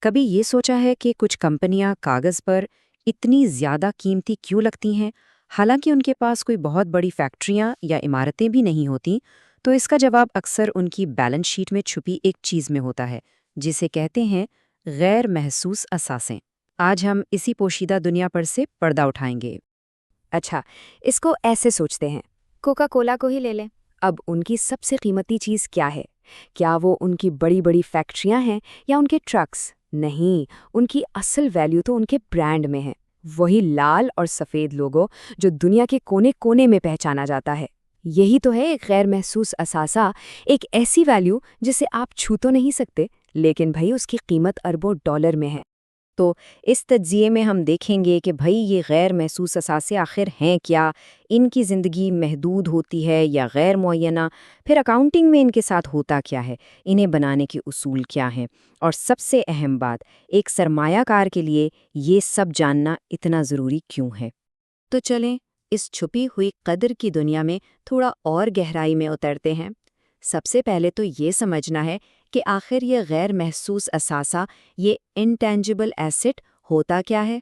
کبھی یہ سوچا ہے کہ کچھ کمپنیاں کاغذ پر اتنی زیادہ قیمتی کیوں لگتی ہیں، حالانکہ ان کے پاس کوئی بہت بڑی فیکٹریاں یا عمارتیں بھی نہیں ہوتیں؟ تو اس کا جواب اکثر ان کی بیلنس شیٹ میں چھپی ایک چیز میں ہوتا ہے، جسے کہتے ہیں غیر محسوس اثاثیں۔ آج ہم اسی پوشیدہ دنیا پر سے پردہ اٹھائیں گے۔ اچھا، اس کو ایسے سوچتے ہیں، کوکا کولا کو ہی لے لیں۔ اب ان کی سب سے قیمتی چیز کیا ہے؟ کیا وہ ان کی بڑی بڑی فیکٹریاں ہیں یا ان کے ٹرکس؟ نہیں، ان کی اصل ویلیو تو ان کے برانڈ میں ہے، وہی لال اور سفید لوگو جو دنیا کے کونے کونے میں پہچانا جاتا ہے۔ یہی تو ہے ایک غیر محسوس اثاثہ، ایک ایسی ویلیو جسے آپ چھو تو نہیں سکتے، لیکن بھائی اس کی قیمت اربوں ڈالر میں ہے۔ تو اس تجزیے میں ہم دیکھیں گے کہ بھئی یہ غیر محسوس اثاثے آخر ہیں کیا، ان کی زندگی محدود ہوتی ہے یا غیر معینہ، پھر اکاؤنٹنگ میں ان کے ساتھ ہوتا کیا ہے، انہیں بنانے کے اصول کیا ہیں، اور سب سے اہم بات، ایک سرمایہ کار کے لیے یہ سب جاننا اتنا ضروری کیوں ہے۔ تو چلیں اس چھپی ہوئی قدر کی دنیا میں تھوڑا اور گہرائی میں اترتے ہیں۔ سب سے پہلے تو یہ سمجھنا ہے کہ آخر یہ غیر محسوس اثاثہ، یہ انٹینجبل ایسٹ ہوتا کیا ہے۔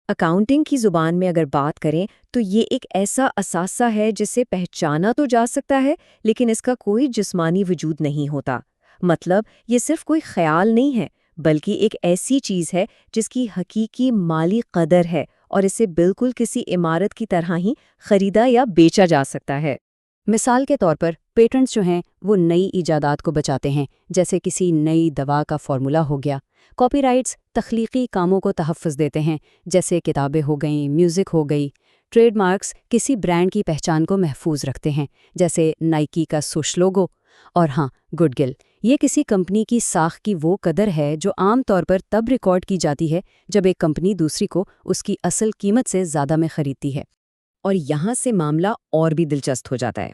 اکاؤنٹنگ کی زبان میں اگر بات کریں تو یہ ایک ایسا اثاثہ ہے جسے پہچانا تو جا سکتا ہے، لیکن اس کا کوئی جسمانی وجود نہیں ہوتا۔ مطلب یہ صرف کوئی خیال نہیں ہے، بلکہ ایک ایسی چیز ہے جس کی حقیقی مالی قدر ہے، اور اسے بالکل کسی عمارت کی طرح ہی خریدا یا بیچا جا سکتا ہے۔ مثال کے طور پر پیٹنٹس جو ہیں وہ نئی ایجادات کو بچاتے ہیں، جیسے کسی نئی دوا کا فارمولا ہو گیا۔ کاپی رائٹس تخلیقی کاموں کو تحفظ دیتے ہیں، جیسے کتابیں ہو گئیں، میوزک ہو گئی۔ ٹریڈ مارکس کسی برانڈ کی پہچان کو محفوظ رکھتے ہیں، جیسے نائکی کا سوش لوگو۔ اور ہاں، گڈ ول، یہ کسی کمپنی کی ساکھ کی وہ قدر ہے جو عام طور پر تب ریکارڈ کی جاتی ہے جب ایک کمپنی دوسری کو اس کی اصل قیمت سے زیادہ میں خریدتی ہے۔ اور یہاں سے معاملہ اور بھی دلچسپ ہو جاتا ہے،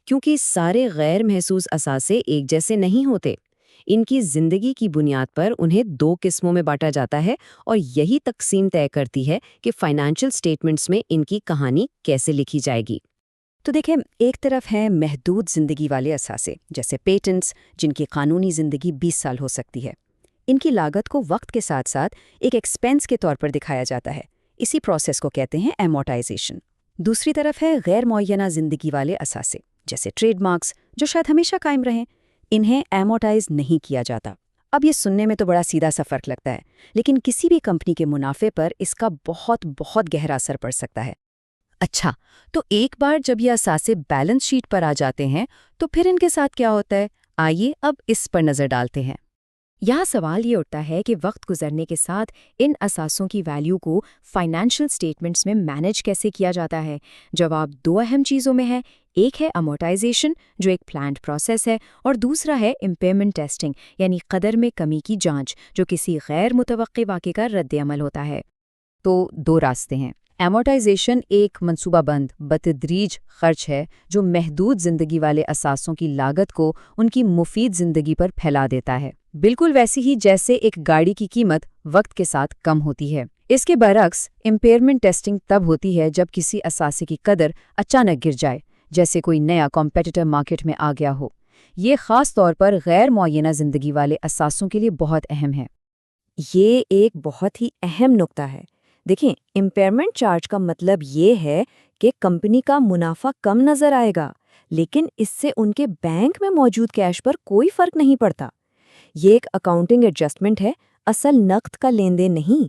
کیونکہ سارے غیر محسوس اثاثے ایک جیسے نہیں ہوتے۔ ان کی زندگی کی بنیاد پر انہیں دو قسموں میں بانٹا جاتا ہے، اور یہی تقسیم طے کرتی ہے کہ فائنانشل سٹیٹمنٹس میں ان کی کہانی کیسے لکھی جائے گی۔ تو دیکھیں، ایک طرف ہیں محدود زندگی والے اثاثے، جیسے پیٹنٹس، جن کی قانونی زندگی 20 سال ہو سکتی ہے۔ ان کی لاگت کو وقت کے ساتھ ساتھ ایک ایکسپینس کے طور پر دکھایا جاتا ہے۔ اسی پروسیس کو کہتے ہیں ایمورٹائزیشن۔ دوسری طرف ہے غیر معینہ زندگی والے اثاثے، جیسے ٹریڈ مارکس، جو شاید ہمیشہ قائم رہیں۔ انہیں ایمورٹائز نہیں کیا جاتا۔ اب یہ سننے میں تو بڑا سیدھا سا فرق لگتا ہے، لیکن کسی بھی کمپنی کے منافع پر اس کا بہت بہت گہرا اثر پڑ سکتا ہے۔ اچھا، تو ایک بار جب یہ اثاثے بیلنس شیٹ پر آ جاتے ہیں تو پھر ان کے ساتھ کیا ہوتا ہے؟ آئیے اب اس پر نظر ڈالتے ہیں۔ یہاں سوال یہ اٹھتا ہے کہ وقت گزرنے کے ساتھ ان اثاثوں کی ویلیو کو فائنینشل سٹیٹمنٹس میں مینیج کیسے کیا جاتا ہے؟ جواب دو اہم چیزوں میں ہے۔ ایک ہے امورٹائزیشن، جو ایک پلانڈ پروسیس ہے، اور دوسرا ہے امپیئرمنٹ ٹیسٹنگ، یعنی قدر میں کمی کی جانچ، جو کسی غیر متوقع واقعے کا رد عمل ہوتا ہے۔ تو دو راستے ہیں۔ ایمورٹائزیشن ایک منصوبہ بند بتدریج خرچ ہے جو محدود زندگی والے اثاثوں کی لاگت کو ان کی مفید زندگی پر پھیلا دیتا ہے، بالکل ویسی ہی جیسے ایک گاڑی کی قیمت وقت کے ساتھ کم ہوتی ہے۔ اس کے برعکس امپیئرمنٹ ٹیسٹنگ تب ہوتی ہے جب کسی اثاثے کی قدر اچانک گر جائے، جیسے کوئی نیا کمپیٹیٹر مارکیٹ میں آ گیا ہو۔ یہ خاص طور پر غیر معینہ زندگی والے اثاثوں کے لیے بہت اہم ہے۔ یہ ایک بہت ہی اہم نکتہ ہے۔ دیکھیں، امپیئرمنٹ چارج کا مطلب یہ ہے کہ کمپنی کا منافع کم نظر آئے گا، لیکن اس سے ان کے بینک میں موجود کیش پر کوئی فرق نہیں پڑتا۔ یہ ایک اکاؤنٹنگ ایڈجسٹمنٹ ہے، اصل نقد کا لین دین نہیں۔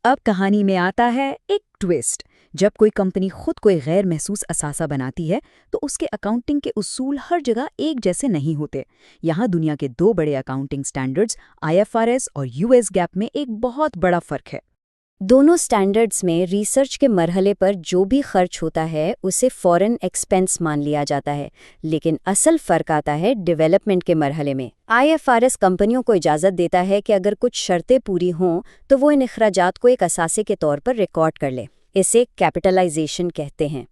اب کہانی میں آتا ہے ایک ٹویسٹ۔ جب کوئی کمپنی خود کوئی غیر محسوس اثاثہ بناتی ہے تو اس کے اکاؤنٹنگ کے اصول ہر جگہ ایک جیسے نہیں ہوتے۔ یہاں دنیا کے دو بڑے اکاؤنٹنگ سٹینڈرڈز IFRS اور US GAAP میں ایک بہت بڑا فرق ہے۔ دونوں سٹینڈرڈز میں ریسرچ کے مرحلے پر جو بھی خرچ ہوتا ہے اسے فورن ایکسپنس مان لیا جاتا ہے، لیکن اصل فرق آتا ہے ڈیولپمنٹ کے مرحلے میں۔ IFRS کمپنیوں کو اجازت دیتا ہے کہ اگر کچھ شرطیں پوری ہوں تو وہ ان اخراجات کو ایک اثاثے کے طور پر ریکارڈ کر لے، اسے کیپٹلائزیشن کہتے ہیں۔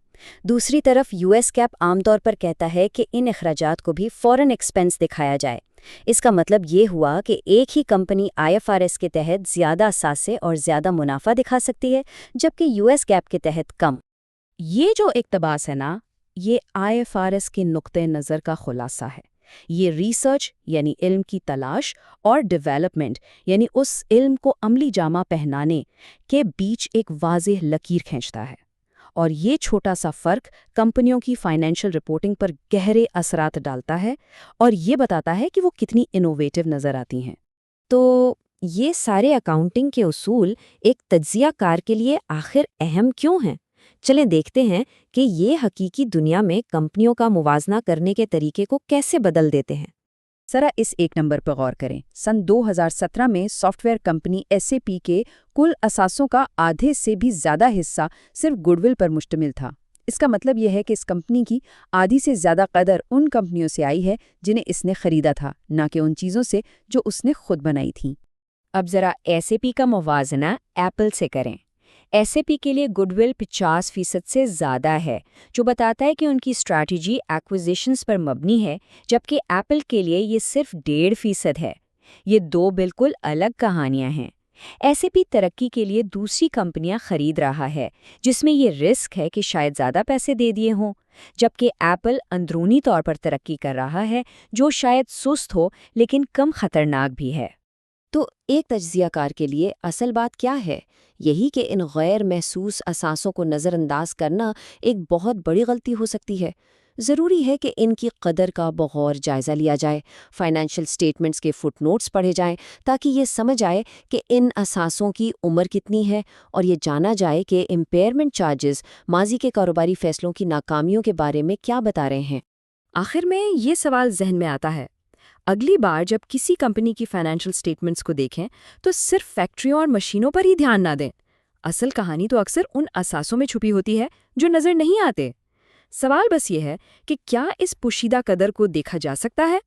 دوسری طرف US GAAP عام طور پر کہتا ہے کہ ان اخراجات کو بھی فورن ایکسپنس دکھایا جائے۔ اس کا مطلب یہ ہوا کہ ایک ہی کمپنی IFRS کے تحت زیادہ اثاثے اور زیادہ منافع دکھا سکتی ہے، جبکہ US GAAP کے تحت کم۔ یہ جو اقتباس ہے نا، یہ IFRS کے نقطۂ نظر کا خلاصہ ہے۔ یہ ریسرچ یعنی علم کی تلاش اور ڈیولپمنٹ یعنی اس علم کو عملی جامہ پہنانے کے بیچ ایک واضح لکیر کھینچتا ہے۔ اور یہ چھوٹا سا فرق کمپنیوں کی فائنینشل رپورٹنگ پر گہرے اثرات ڈالتا ہے اور یہ بتاتا ہے کہ وہ کتنی انوویٹو نظر آتی ہیں۔ تو یہ سارے اکاؤنٹنگ کے اصول ایک تجزیہ کار کے لیے آخر اہم کیوں ہیں؟ چلیں دیکھتے ہیں کہ یہ حقیقی دنیا میں کمپنیوں کا موازنہ کرنے کے طریقے کو کیسے بدل دیتے ہیں۔ ذرا اس ایک نمبر پر غور کریں۔ سن 2017 میں سافٹ ویئر کمپنی SAP کے کل اثاثوں کا آدھے سے بھی زیادہ حصہ صرف گڈ ول پر مشتمل تھا۔ اس کا مطلب یہ ہے کہ اس کمپنی کی آدھی سے زیادہ قدر ان کمپنیوں سے آئی ہے جنہیں اس نے خریدا تھا، نہ کہ ان چیزوں سے جو اس نے خود بنائی تھیں۔ اب ذرا SAP کا موازنہ ایپل سے کریں۔ SAP کے لیے گڈ ول 50% سے زیادہ ہے، جو بتاتا ہے کہ ان کی اسٹریٹجی ایکوزیشنز پر مبنی ہے، جبکہ ایپل کے لیے یہ صرف 1.5% ہے۔ یہ دو بالکل الگ کہانیاں ہیں۔ SAP ترقی کے لیے دوسری کمپنیاں خرید رہا ہے، جس میں یہ رسک ہے کہ شاید زیادہ پیسے دے دیے ہوں، جبکہ ایپل اندرونی طور پر ترقی کر رہا ہے، جو شاید سست ہو لیکن کم خطرناک بھی ہے۔ تو ایک تجزیہ کار کے لیے اصل بات کیا ہے؟ یہی کہ ان غیر محسوس اثاثوں کو نظر انداز کرنا ایک بہت بڑی غلطی ہو سکتی ہے۔ ضروری ہے کہ ان کی قدر کا بغور جائزہ لیا جائے، فائنینشل سٹیٹمنٹس کے فٹ نوٹس پڑھے جائیں تاکہ یہ سمجھ آئے کہ ان اثاثوں کی عمر کتنی ہے، اور یہ جانا جائے کہ امپیئرمنٹ چارجز ماضی کے کاروباری فیصلوں کی ناکامیوں کے بارے میں کیا بتا رہے ہیں۔ آخر میں یہ سوال ذہن میں آتا ہے، اگلی بار جب کسی کمپنی کی فائنینشل سٹیٹمنٹس کو دیکھیں تو صرف فیکٹریوں اور مشینوں پر ہی دھیان نہ دیں۔ اصل کہانی تو اکثر ان اثاثوں میں چھپی ہوتی ہے جو نظر نہیں آتے۔ سوال بس یہ ہے کہ کیا اس پوشیدہ قدر کو دیکھا جا سکتا ہے؟